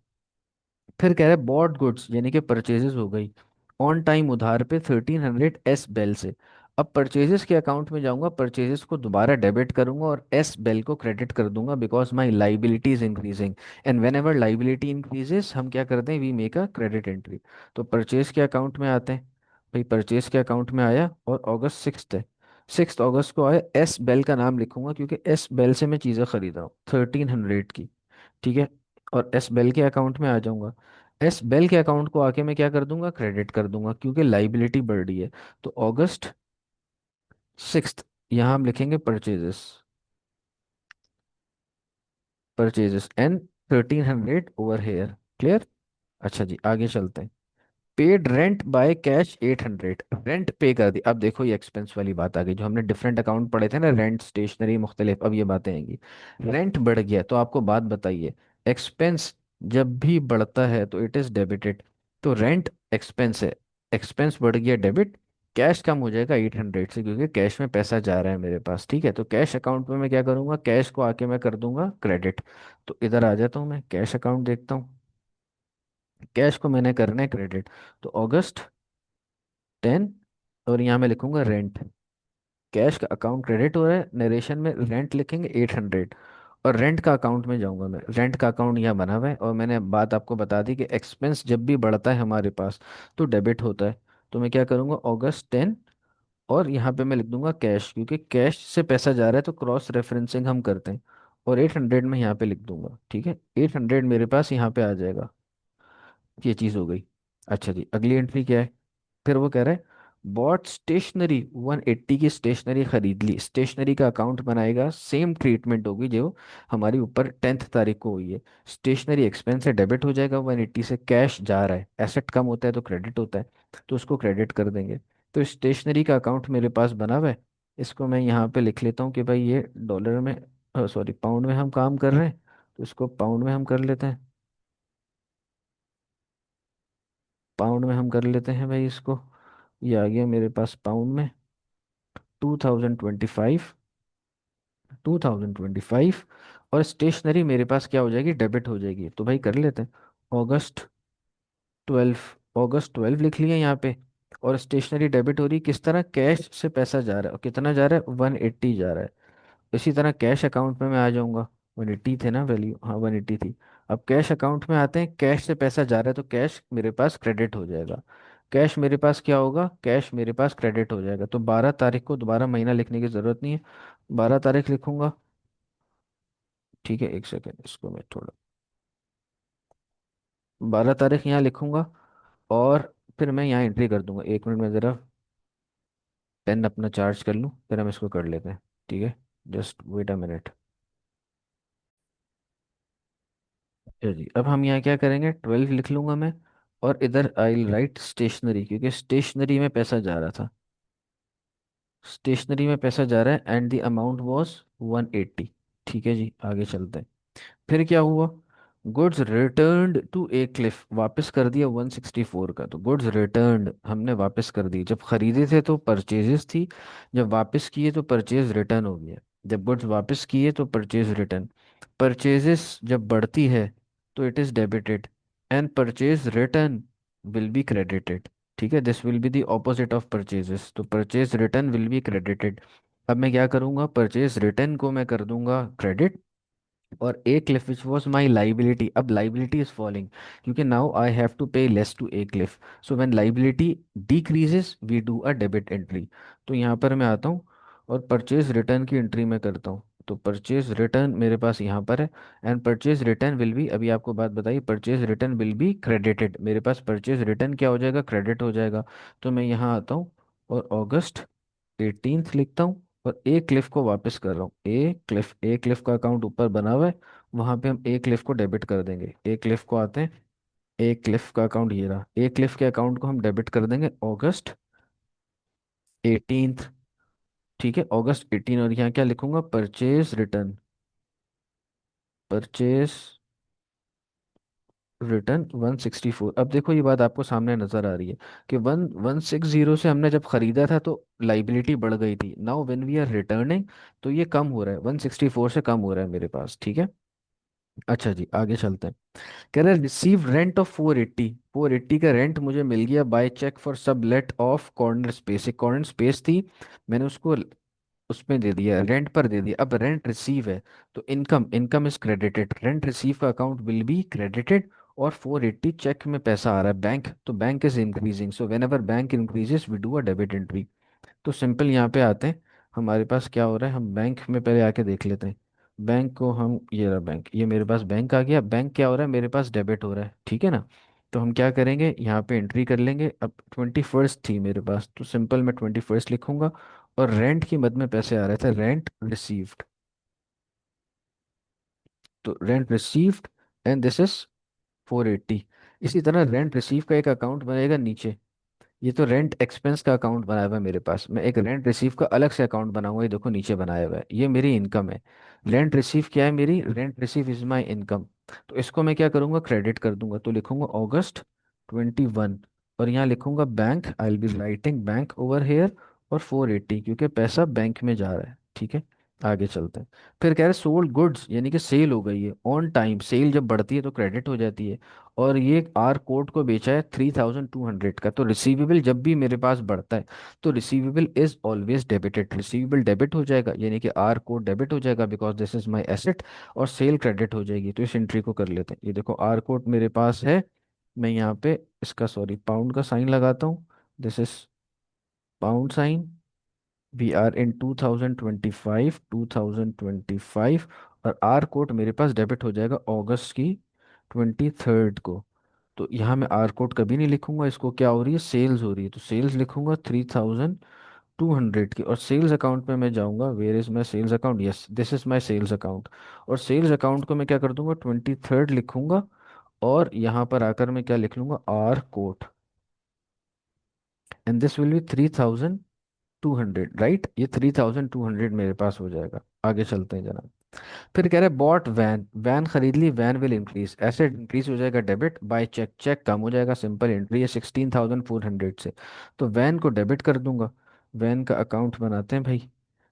फिर कह रहे बॉट गुड्स यानी कि परचेजेस हो गई ऑन टाइम उधार पे 1300 एस बेल से। अब परचेजेस के अकाउंट में जाऊंगा, परचेजेस को दोबारा डेबिट करूंगा और एस बेल को क्रेडिट कर दूंगा, because my liability is increasing. And whenever liability increases हम क्या करते हैं, we make a credit entry. तो परचेज के अकाउंट में आते हैं, भाई परचेज के अकाउंट में आया और अगस्त 6 है, 6 अगस्त को आया, एस बेल का नाम लिखूंगा क्योंकि एस बेल से मैं चीज़ें खरीद रहा हूँ 1300 की। ठीक है। और एस बेल के अकाउंट में आ जाऊंगा, एस बेल के अकाउंट को आके मैं क्या कर दूंगा, क्रेडिट कर दूंगा क्योंकि लाइबिलिटी बढ़ रही है। तो अगस्त 6, यहाँ हम लिखेंगे purchases, purchases and 1300 over here. Clear. अच्छा जी, आगे चलते हैं। Paid rent by cash 800, rent पे कर दी। अब देखो ये एक्सपेंस वाली बात आ गई, जो हमने डिफरेंट अकाउंट पढ़े थे ना, रेंट स्टेशनरी मुख्तलिफ, अब ये बातें आएंगी। रेंट बढ़ गया तो आपको बात बताइए, एक्सपेंस जब भी बढ़ता है तो इट इज डेबिटेड, तो रेंट एक्सपेंस है, एक्सपेंस बढ़ गया डेबिट, कैश कम हो जाएगा 800 से क्योंकि कैश में पैसा जा रहा है मेरे पास। ठीक है, तो कैश अकाउंट में मैं क्या करूंगा, कैश को आके मैं कर दूंगा क्रेडिट। तो इधर आ जाता हूँ, मैं कैश अकाउंट देखता हूँ, कैश को मैंने करना है क्रेडिट, तो अगस्त 10, और यहाँ मैं लिखूंगा रेंट। कैश का अकाउंट क्रेडिट हो रहा है, नरेशन में रेंट लिखेंगे 800, और रेंट का अकाउंट में जाऊंगा मैं, रेंट का अकाउंट यहाँ बना हुआ है, और मैंने बात आपको बता दी कि एक्सपेंस जब भी बढ़ता है हमारे पास तो डेबिट होता है। तो मैं क्या करूँगा, अगस्त 10, और यहाँ पे मैं लिख दूंगा कैश, क्योंकि कैश से पैसा जा रहा है तो क्रॉस रेफरेंसिंग हम करते हैं, और 800 में यहाँ पे लिख दूंगा। ठीक है, 800 मेरे पास यहाँ पे आ जाएगा, ये चीज़ हो गई। अच्छा जी, अगली एंट्री क्या है, फिर वो कह रहा है बॉट स्टेशनरी 180 की स्टेशनरी खरीद ली, स्टेशनरी का अकाउंट बनाएगा, सेम ट्रीटमेंट होगी जो हमारी ऊपर 10 तारीख को हुई है। स्टेशनरी एक्सपेंस से डेबिट हो जाएगा 180 से, कैश जा रहा है, एसेट कम होता है तो क्रेडिट होता है, तो उसको क्रेडिट कर देंगे। तो स्टेशनरी का अकाउंट मेरे पास बना हुआ है, इसको मैं यहाँ पे लिख लेता हूँ कि भाई ये डॉलर में, सॉरी पाउंड में हम काम कर रहे हैं, तो इसको पाउंड में हम कर लेते हैं, पाउंड में हम कर लेते हैं भाई इसको। ये आ गया मेरे पास पाउंड में, 2025, 2025। और स्टेशनरी मेरे पास क्या हो जाएगी, डेबिट हो जाएगी, तो भाई कर लेते हैं, अगस्त 12, अगस्त 12 लिख लिया यहाँ पे। और स्टेशनरी डेबिट हो रही है, किस तरह, कैश से पैसा जा रहा है, और कितना जा रहा है, 180 जा रहा है। इसी तरह कैश अकाउंट में मैं आ जाऊंगा, 180 थे ना वैल्यू, हाँ 180 थी। अब कैश अकाउंट में आते हैं, कैश से पैसा जा रहा है तो कैश मेरे पास क्रेडिट हो जाएगा, कैश मेरे पास क्या होगा, कैश मेरे पास क्रेडिट हो जाएगा। तो 12 तारीख को, दोबारा महीना लिखने की ज़रूरत नहीं है, 12 तारीख लिखूंगा। ठीक है, एक सेकेंड, इसको मैं थोड़ा, 12 तारीख यहाँ लिखूंगा, और फिर मैं यहाँ एंट्री कर दूंगा। 1 मिनट में ज़रा पेन अपना चार्ज कर लूँ, फिर हम इसको कर लेते हैं। ठीक है, जस्ट वेट अ मिनट। अच्छा जी, अब हम यहाँ क्या करेंगे, 12 लिख लूंगा मैं, और इधर आई राइट स्टेशनरी, क्योंकि स्टेशनरी में पैसा जा रहा था, स्टेशनरी में पैसा जा रहा है, एंड द अमाउंट वाज 180। ठीक है जी, आगे चलते हैं। फिर क्या हुआ, goods returned to a Cliff, वापस कर दिया 164 का, तो गुड्स रिटर्न्ड हमने वापस कर दी, जब खरीदे थे तो परचेजेस थी, जब वापस किए तो परचेज रिटर्न हो गया, जब गुड्स वापस किए तो परचेज रिटर्न। परचेजेस जब बढ़ती है तो it is debited, and purchase return will be credited. ठीक है, this will be the opposite of purchases, तो purchase return will be credited. अब मैं क्या करूंगा, परचेज रिटर्न को मैं कर दूंगा क्रेडिट, और a Cliff which was my liability, अब लाइबिलिटी इज फॉलिंग क्योंकि now I have to pay less to a Cliff, so when liability decreases we do a debit entry. तो यहाँ पर मैं आता हूँ और परचेज रिटर्न की एंट्री में करता हूँ, तो परचेज रिटर्न मेरे पास यहाँ पर है। And purchase return will B, अभी आपको बात बताइए, purchase return will be credited. मेरे पास परचेज रिटर्न क्या हो जाएगा, क्रेडिट हो जाएगा। तो मैं यहाँ आता हूँ और अगस्त 18th लिखता हूँ और ए क्लिफ को वापस कर रहा हूँ। ए क्लिफ का अकाउंट ऊपर बना हुआ है, वहां पे हम ए क्लिफ को डेबिट कर देंगे। ए क्लिफ को आते हैं, ए क्लिफ का अकाउंट ये रहा, ए क्लिफ के अकाउंट को हम डेबिट कर देंगे अगस्त 18th। ठीक है, अगस्त 18, और यहाँ क्या लिखूंगा, परचेज रिटर्न, परचेज रिटर्न 164। अब देखो ये बात आपको सामने नजर आ रही है कि 1160 से हमने जब खरीदा था तो लाइबिलिटी बढ़ गई थी। Now when we are returning तो ये कम हो रहा है, 164 से कम हो रहा है मेरे पास। ठीक है, अच्छा जी आगे चलते हैं। कह रहे रिसीव रेंट ऑफ 480, 480 का रेंट मुझे मिल गया by cheque for sublet of corner space. एक कॉर्नर स्पेस थी, मैंने उसको उसमें दे दिया, रेंट पर दे दिया। अब रेंट रिसीव है तो income, income is credited, rent receive का अकाउंट विल बी क्रेडिटेड। और 480 चेक में पैसा आ रहा है बैंक, तो bank is increasing, so whenever bank increases we do a debit entry. तो सिंपल यहाँ पे आते हैं, हमारे पास क्या हो रहा है, हम बैंक में पहले आके देख लेते हैं। बैंक को हम, ये रहा बैंक, ये मेरे पास बैंक आ गया। बैंक क्या हो रहा है, मेरे पास डेबिट हो रहा है, ठीक है ना। तो हम क्या करेंगे, यहाँ पे एंट्री कर लेंगे। अब 21st थी मेरे पास, तो सिंपल मैं 21st लिखूंगा। और रेंट की मद में पैसे आ रहे थे, रेंट रिसीव्ड, तो rent received and this is 480। इसी तरह रेंट रिसीव का एक अकाउंट बनेगा नीचे, ये तो रेंट एक्सपेंस का अकाउंट बनाया हुआ है मेरे पास, मैं एक रेंट रिसीव का अलग से अकाउंट बनाऊंगा। ये देखो नीचे बनाया हुआ है, ये मेरी इनकम है। रेंट रिसीव क्या है, मेरी rent receive is my income. तो इसको मैं क्या करूंगा, क्रेडिट कर दूंगा। तो लिखूंगा अगस्त 21, और यहाँ लिखूंगा bank, I will be writing bank over here, और 480 क्योंकि पैसा बैंक में जा रहा है। ठीक है, आगे चलते हैं। फिर कह रहे सोल्ड गुड्स, यानी कि सेल हो गई है ऑन टाइम, सेल जब बढ़ती है तो क्रेडिट हो जाती है। और ये आर कोड को बेचा है 3200 का। तो रिसीवेबल जब भी मेरे पास बढ़ता है तो receivable is always debited, receivable debit हो जाएगा, यानी कि आर कोड डेबिट हो जाएगा because this is my asset. और सेल क्रेडिट हो जाएगी। तो इस एंट्री को कर लेते हैं, ये देखो आर कोड मेरे पास है। मैं यहाँ पे इसका, सॉरी, पाउंड का साइन लगाता हूँ, this is pound sign. We are in 2025, 2025। और आर कोड मेरे पास डेबिट हो जाएगा अगस्त की 23rd को। तो यहाँ मैं आर कोड कभी नहीं लिखूंगा, इसको क्या हो रही है, सेल्स हो रही है, तो सेल्स लिखूंगा 3200 की। और सेल्स अकाउंट में मैं जाऊंगा, where is my sales account, yes this is my sales account. और सेल्स अकाउंट को मैं क्या कर दूंगा, 23rd लिखूंगा। और यहाँ पर आकर मैं क्या लिख लूंगा, R code, and this will B 3200, right. ये 3200 मेरे पास हो जाएगा। आगे चलते हैं जनाब। फिर कह रहे बॉट वैन, वैन खरीद ली, van will increase, asset increase हो जाएगा, डेबिट बाय चेक, चेक कम हो जाएगा, सिंपल एंट्री है 16,400 से। तो वैन को डेबिट कर दूंगा, वैन का अकाउंट बनाते हैं भाई,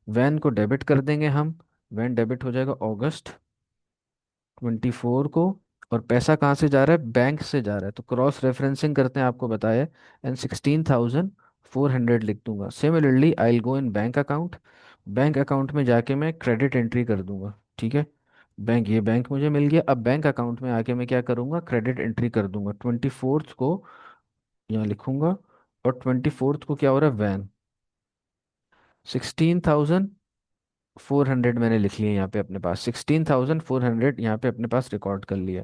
वैन को डेबिट कर देंगे हम। वैन डेबिट हो जाएगा अगस्त 24 को। और पैसा कहाँ से जा रहा है, बैंक से जा रहा है, तो क्रॉस रेफरेंसिंग करते हैं, आपको बताया। एंड 16,400 लिख दूंगा। Similarly I will go in bank account, bank account में जाके मैं क्रेडिट एंट्री कर दूंगा। ठीक है, बैंक, ये बैंक मुझे मिल गया। अब बैंक अकाउंट में आके मैं क्या करूंगा, क्रेडिट एंट्री कर दूंगा 24th को, यहाँ लिखूंगा। और 24th को क्या हो रहा है, वैन 16,400 मैंने लिख लिया यहाँ पे अपने पास, 16,400 यहाँ पे अपने पास रिकॉर्ड कर लिया।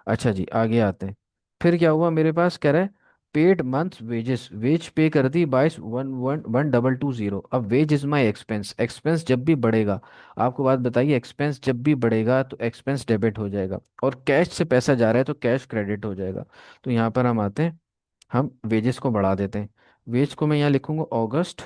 अच्छा जी आगे आते हैं। फिर क्या हुआ मेरे पास, कह रहा है पेड मंथ वेजेस, वेज पे कर दी 22,1220। अब wage is my expense, expense जब भी बढ़ेगा, आपको बात बताइए, एक्सपेंस जब भी बढ़ेगा तो एक्सपेंस डेबिट हो जाएगा। और कैश से पैसा जा रहा है तो कैश क्रेडिट हो जाएगा। तो यहाँ पर हम आते हैं, हम वेजेस को बढ़ा देते हैं। वेज को मैं यहाँ लिखूंगा अगस्त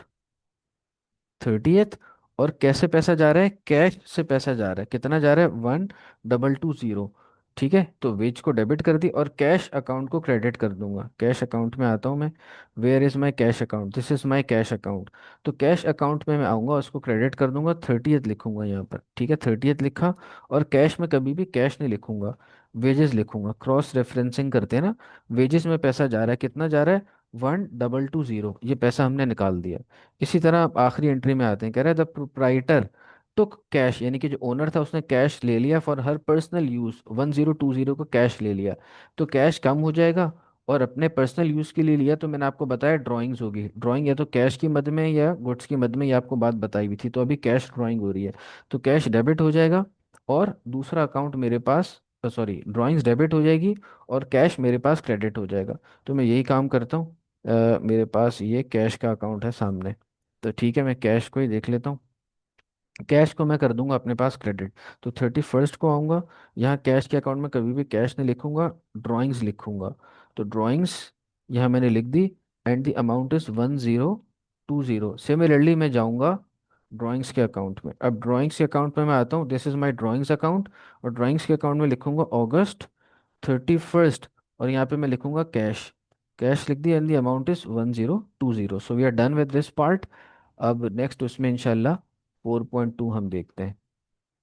30th। और कैसे पैसा जा रहा है, कैश से पैसा जा रहा है, कितना जा रहा है, 1220। ठीक है, तो वेज को डेबिट कर दी और कैश अकाउंट को क्रेडिट कर दूंगा। कैश अकाउंट में आता हूँ मैं, where is my cash account, this is my cash account. तो कैश अकाउंट में मैं आऊँगा, उसको क्रेडिट कर दूंगा, 30th लिखूंगा यहाँ पर। ठीक है, 30th लिखा। और कैश में कभी भी कैश नहीं लिखूंगा, वेजेस लिखूंगा। क्रॉस रेफरेंसिंग करते हैं ना, वेजेस में पैसा जा रहा है, कितना जा रहा है, 1220, ये पैसा हमने निकाल दिया। इसी तरह आप आखिरी एंट्री में आते हैं, कह रहे हैं द प्रोप्राइटर टुक कैश, यानी कि जो ओनर था उसने कैश ले लिया फॉर हर पर्सनल यूज, 1020 को कैश ले लिया। तो कैश कम हो जाएगा और अपने पर्सनल यूज़ के लिए लिया तो मैंने आपको बताया ड्राइंग्स होगी। ड्राइंग या तो कैश की मद में या गुड्स की मद में, ये आपको बात बताई हुई थी। तो अभी कैश ड्राइंग हो रही है, तो कैश डेबिट हो जाएगा और दूसरा अकाउंट मेरे पास, सॉरी, ड्राइंग्स डेबिट हो जाएगी और कैश मेरे पास क्रेडिट हो जाएगा। तो मैं यही काम करता हूँ। मेरे पास ये कैश का अकाउंट है सामने, तो ठीक है, मैं कैश को ही देख लेता हूँ। कैश को मैं कर दूंगा अपने पास क्रेडिट। तो 31st को आऊँगा, यहाँ कैश के अकाउंट में कभी भी कैश नहीं लिखूंगा, ड्राइंग्स लिखूंगा। तो ड्राइंग्स यहाँ मैंने लिख दी, and the amount is 1020। Similarly मैं जाऊँगा ड्राइंग्स के अकाउंट में। अब ड्राइंग्स के अकाउंट में मैं आता हूँ, this is my drawings account, और ड्राइंग्स के अकाउंट में लिखूंगा August 31st, और यहाँ पे मैं लिखूंगा कैश। कैश लिख दी and the amount is 1020। So we are done with this part. अब नेक्स्ट उसमें इंशाल्लाह 4.2 हम देखते हैं।